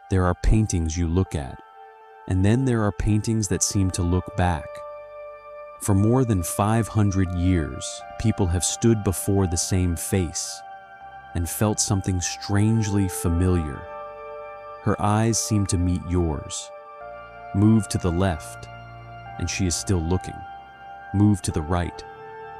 There are paintings you look at, and then there are paintings that seem to look back. For more than 500 years, people have stood before the same face and felt something strangely familiar. Her eyes seem to meet yours. Move to the left, and she is still looking. Move to the right,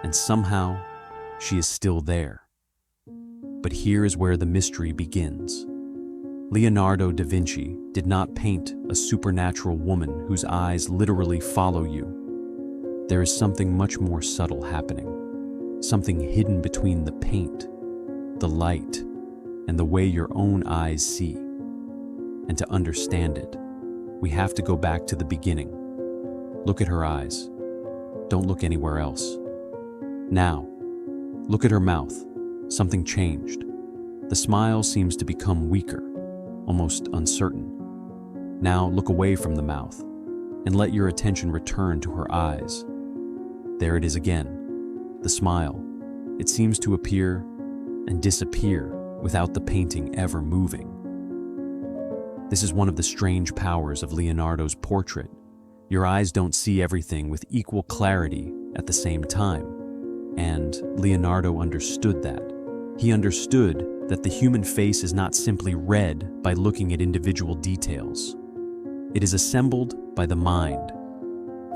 and somehow she is still there. But here is where the mystery begins. Leonardo da Vinci did not paint a supernatural woman whose eyes literally follow you. There is something much more subtle happening, something hidden between the paint, the light, and the way your own eyes see. And to understand it, we have to go back to the beginning. Look at her eyes. Don't look anywhere else. Now, look at her mouth. Something changed. The smile seems to become weaker, almost uncertain. Now look away from the mouth and let your attention return to her eyes. There it is again, the smile. It seems to appear and disappear without the painting ever moving. This is one of the strange powers of Leonardo's portrait. Your eyes don't see everything with equal clarity at the same time. And Leonardo understood that. He understood that the human face is not simply read by looking at individual details. It is assembled by the mind,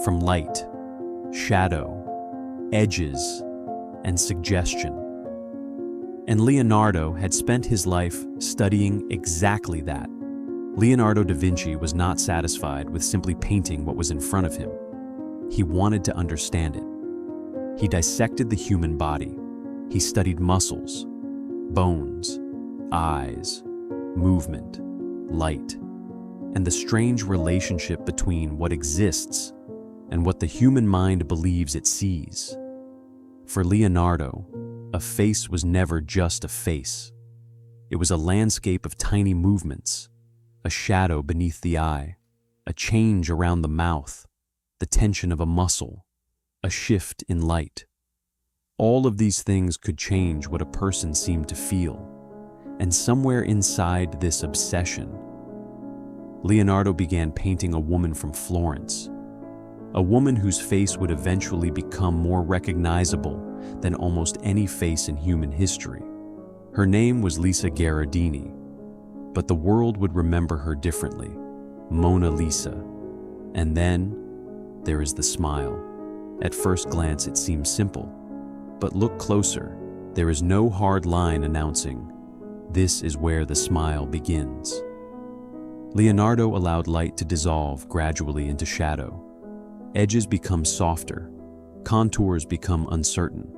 from light, shadow, edges, and suggestion. And Leonardo had spent his life studying exactly that. Leonardo da Vinci was not satisfied with simply painting what was in front of him. He wanted to understand it. He dissected the human body. He studied muscles, bones, eyes, movement, light, and the strange relationship between what exists and what the human mind believes it sees. For Leonardo, a face was never just a face. It was a landscape of tiny movements, a shadow beneath the eye, a change around the mouth, the tension of a muscle, a shift in light. All of these things could change what a person seemed to feel. And somewhere inside this obsession, Leonardo began painting a woman from Florence, a woman whose face would eventually become more recognizable than almost any face in human history. Her name was Lisa Gherardini, but the world would remember her differently, Mona Lisa. And then there is the smile. At first glance, it seems simple, but look closer. There is no hard line announcing, this is where the smile begins. Leonardo allowed light to dissolve gradually into shadow. Edges become softer, contours become uncertain.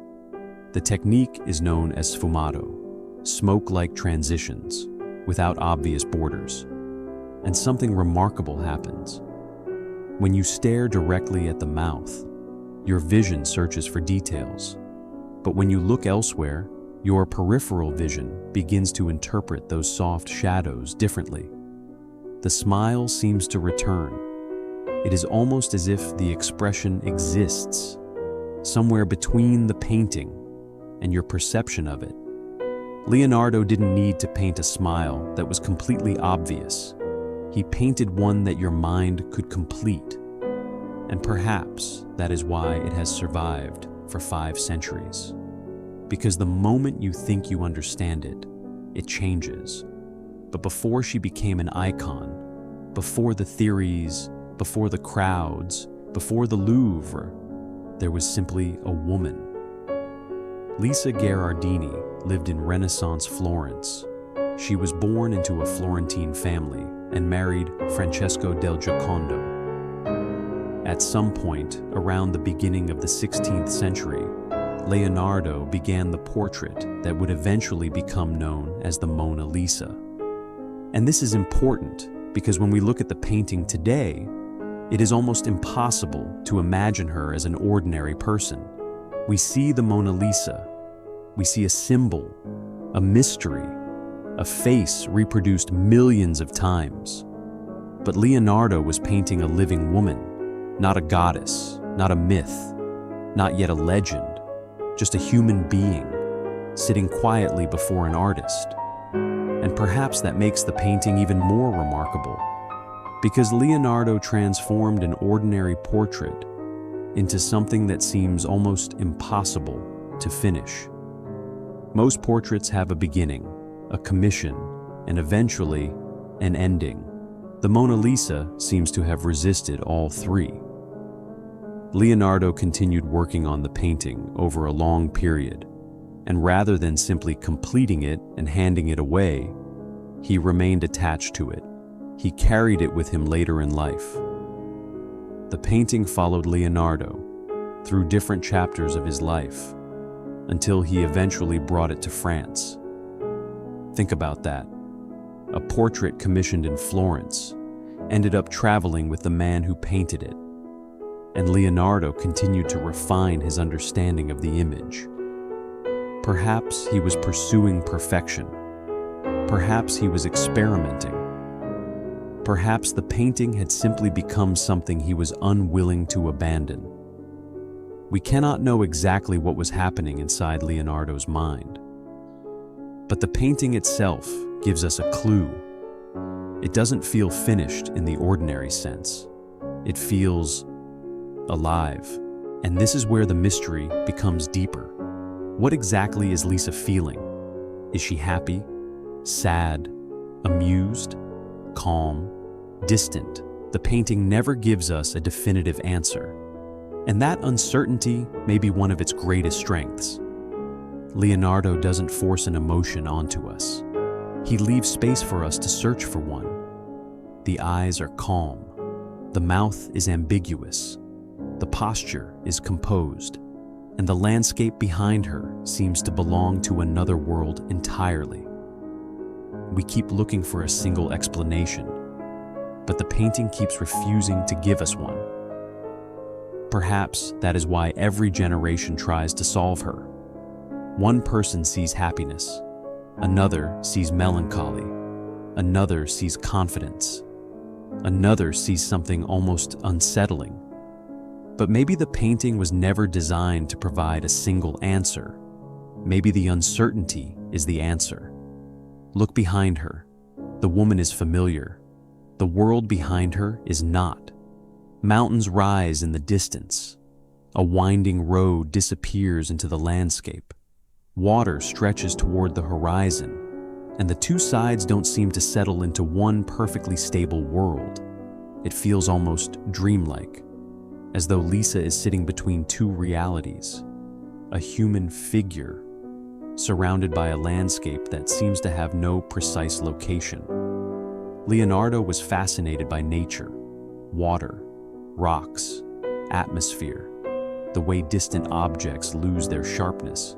The technique is known as Sfumato, smoke-like transitions, without obvious borders. And something remarkable happens. When you stare directly at the mouth, your vision searches for details. But when you look elsewhere, your peripheral vision begins to interpret those soft shadows differently. The smile seems to return. It is almost as if the expression exists, somewhere between the painting and your perception of it. Leonardo didn't need to paint a smile that was completely obvious. He painted one that your mind could complete. And perhaps that is why it has survived for 5 centuries. Because the moment you think you understand it, it changes. But before she became an icon, before the theories, before the crowds, before the Louvre, there was simply a woman. Lisa Gherardini lived in Renaissance Florence. She was born into a Florentine family and married Francesco del Giocondo. At some point around the beginning of the 16th century, Leonardo began the portrait that would eventually become known as the Mona Lisa. And this is important because when we look at the painting today, it is almost impossible to imagine her as an ordinary person. We see the Mona Lisa. We see a symbol, a mystery, a face reproduced millions of times. But Leonardo was painting a living woman, not a goddess, not a myth, not yet a legend, just a human being sitting quietly before an artist. And perhaps that makes the painting even more remarkable, because Leonardo transformed an ordinary portrait into something that seems almost impossible to finish. Most portraits have a beginning, a commission, and eventually an ending. The Mona Lisa seems to have resisted all three. Leonardo continued working on the painting over a long period, and rather than simply completing it and handing it away, he remained attached to it. He carried it with him later in life. The painting followed Leonardo through different chapters of his life until he eventually brought it to France. Think about that. A portrait commissioned in Florence ended up traveling with the man who painted it, and Leonardo continued to refine his understanding of the image. Perhaps he was pursuing perfection. Perhaps he was experimenting. Perhaps the painting had simply become something he was unwilling to abandon. We cannot know exactly what was happening inside Leonardo's mind, but the painting itself gives us a clue. It doesn't feel finished in the ordinary sense. It feels alive. And this is where the mystery becomes deeper. What exactly is Lisa feeling? Is she happy, sad, amused, calm, distant? The painting never gives us a definitive answer. And that uncertainty may be one of its greatest strengths. Leonardo doesn't force an emotion onto us. He leaves space for us to search for one. The eyes are calm. The mouth is ambiguous. The posture is composed. And the landscape behind her seems to belong to another world entirely. We keep looking for a single explanation, but the painting keeps refusing to give us one. Perhaps that is why every generation tries to solve her. One person sees happiness, another sees melancholy, another sees confidence, another sees something almost unsettling. But maybe the painting was never designed to provide a single answer. Maybe the uncertainty is the answer. Look behind her. The woman is familiar. The world behind her is not. Mountains rise in the distance. A winding road disappears into the landscape. Water stretches toward the horizon, and the two sides don't seem to settle into one perfectly stable world. It feels almost dreamlike, as though Lisa is sitting between two realities, a human figure surrounded by a landscape that seems to have no precise location. Leonardo was fascinated by nature, water, rocks, atmosphere, the way distant objects lose their sharpness,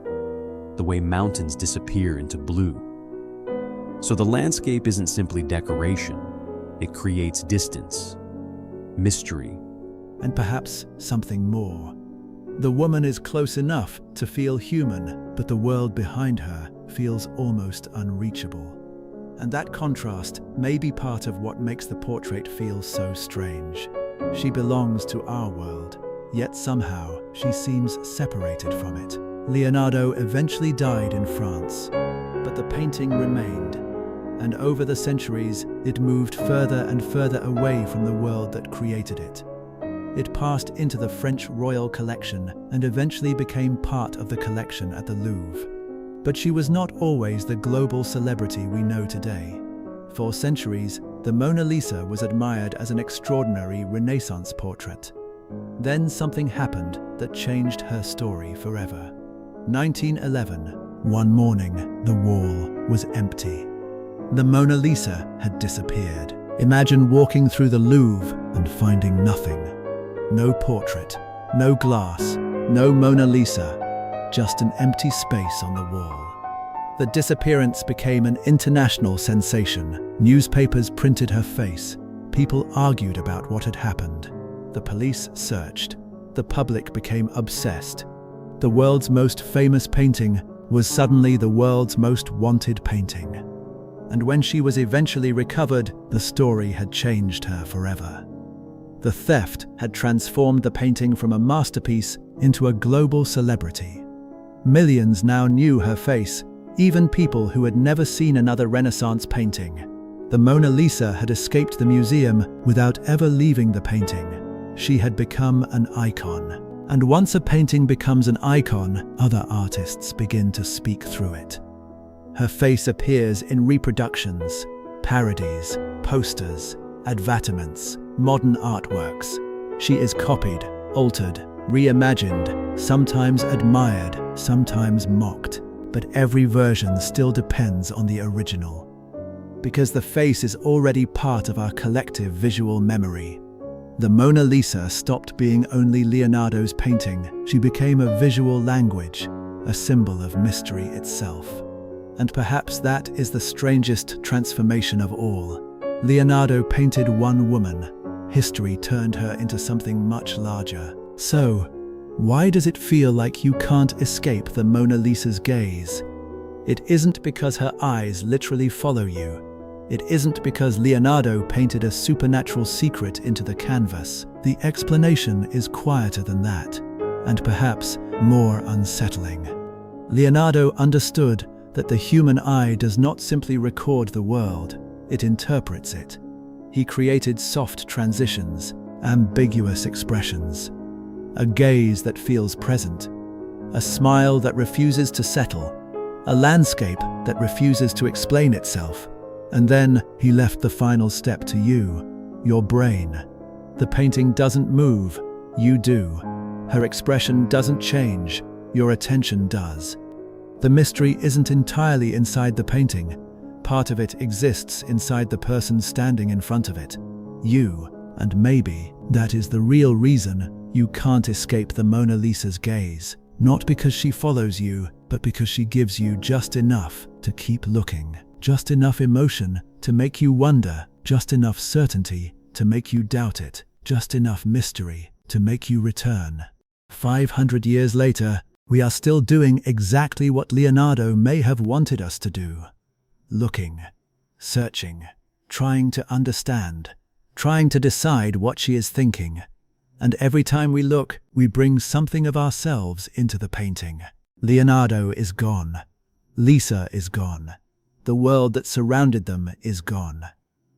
the way mountains disappear into blue. So the landscape isn't simply decoration, it creates distance, mystery, and perhaps something more. The woman is close enough to feel human, but the world behind her feels almost unreachable. And that contrast may be part of what makes the portrait feel so strange. She belongs to our world, yet somehow she seems separated from it. Leonardo eventually died in France, but the painting remained, and over the centuries it moved further and further away from the world that created it. It passed into the French royal collection and eventually became part of the collection at the Louvre. But she was not always the global celebrity we know today. For centuries, the Mona Lisa was admired as an extraordinary Renaissance portrait. Then something happened that changed her story forever. 1911, one morning, the wall was empty. The Mona Lisa had disappeared. Imagine walking through the Louvre and finding nothing. No portrait, no glass, no Mona Lisa, just an empty space on the wall. The disappearance became an international sensation. Newspapers printed her face. People argued about what had happened. The police searched. The public became obsessed. The world's most famous painting was suddenly the world's most wanted painting. And when she was eventually recovered, the story had changed her forever. The theft had transformed the painting from a masterpiece into a global celebrity. Millions now knew her face, even people who had never seen another Renaissance painting. The Mona Lisa had escaped the museum without ever leaving the painting. She had become an icon. And once a painting becomes an icon, other artists begin to speak through it. Her face appears in reproductions, parodies, posters, advertisements, modern artworks. She is copied, altered, reimagined, sometimes admired, sometimes mocked, but every version still depends on the original. Because the face is already part of our collective visual memory. The Mona Lisa stopped being only Leonardo's painting. She became a visual language, a symbol of mystery itself. And perhaps that is the strangest transformation of all. Leonardo painted one woman. History turned her into something much larger. So, why does it feel like you can't escape the Mona Lisa's gaze? It isn't because her eyes literally follow you. It isn't because Leonardo painted a supernatural secret into the canvas. The explanation is quieter than that, and perhaps more unsettling. Leonardo understood that the human eye does not simply record the world, it interprets it. He created soft transitions, ambiguous expressions, a gaze that feels present, a smile that refuses to settle, a landscape that refuses to explain itself. And then he left the final step to you, your brain. The painting doesn't move, you do. Her expression doesn't change, your attention does. The mystery isn't entirely inside the painting. Part of it exists inside the person standing in front of it, you. And maybe that is the real reason you can't escape the Mona Lisa's gaze. Not because she follows you, but because she gives you just enough to keep looking. Just enough emotion to make you wonder, just enough certainty to make you doubt it, just enough mystery to make you return. 500 years later, we are still doing exactly what Leonardo may have wanted us to do. Looking, searching, trying to understand, trying to decide what she is thinking. And every time we look, we bring something of ourselves into the painting. Leonardo is gone. Lisa is gone. The world that surrounded them is gone.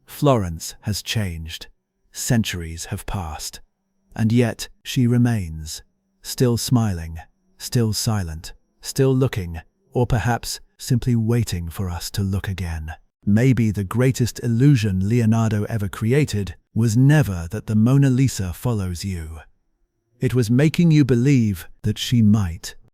Florence has changed. Centuries have passed. And yet she remains, still smiling, still silent, still looking, or perhaps simply waiting for us to look again. Maybe the greatest illusion Leonardo ever created was never that the Mona Lisa follows you. It was making you believe that she might.